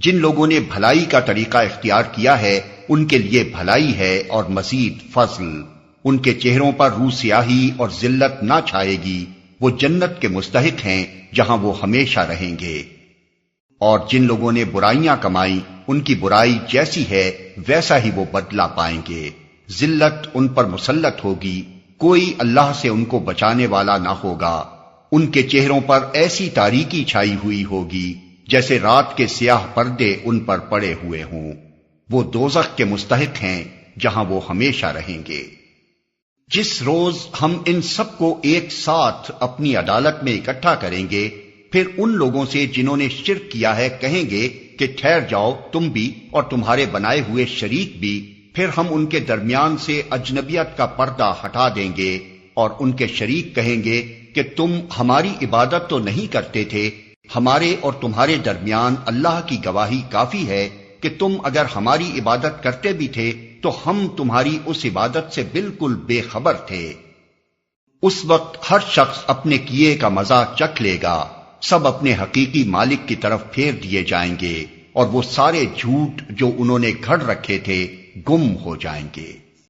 جن لوگوں نے بھلائی کا طریقہ اختیار کیا ہے ان کے لیے بھلائی ہے اور مزید فضل۔ ان کے چہروں پر روح سیاہی اور ذلت نہ چھائے گی، وہ جنت کے مستحق ہیں جہاں وہ ہمیشہ رہیں گے۔ اور جن لوگوں نے برائیاں کمائیں ان کی برائی جیسی ہے ویسا ہی وہ بدلہ پائیں گے۔ ذلت ان پر مسلط ہوگی، کوئی اللہ سے ان کو بچانے والا نہ ہوگا۔ ان کے چہروں پر ایسی تاریکی چھائی ہوئی ہوگی جیسے رات کے سیاہ پردے ان پر پڑے ہوئے ہوں۔ وہ دوزخ کے مستحق ہیں جہاں وہ ہمیشہ رہیں گے۔ جس روز ہم ان سب کو ایک ساتھ اپنی عدالت میں اکٹھا کریں گے، پھر ان لوگوں سے جنہوں نے شرک کیا ہے کہیں گے کہ ٹھہر جاؤ تم بھی اور تمہارے بنائے ہوئے شریک بھی، پھر ہم ان کے درمیان سے اجنبیت کا پردہ ہٹا دیں گے اور ان کے شریک کہیں گے کہ تم ہماری عبادت تو نہیں کرتے تھے، ہمارے اور تمہارے درمیان اللہ کی گواہی کافی ہے کہ تم اگر ہماری عبادت کرتے بھی تھے تو ہم تمہاری اس عبادت سے بالکل بے خبر تھے۔ اس وقت ہر شخص اپنے کیے کا مزہ چکھ لے گا، سب اپنے حقیقی مالک کی طرف پھیر دیے جائیں گے اور وہ سارے جھوٹ جو انہوں نے گھڑ رکھے تھے گم ہو جائیں گے۔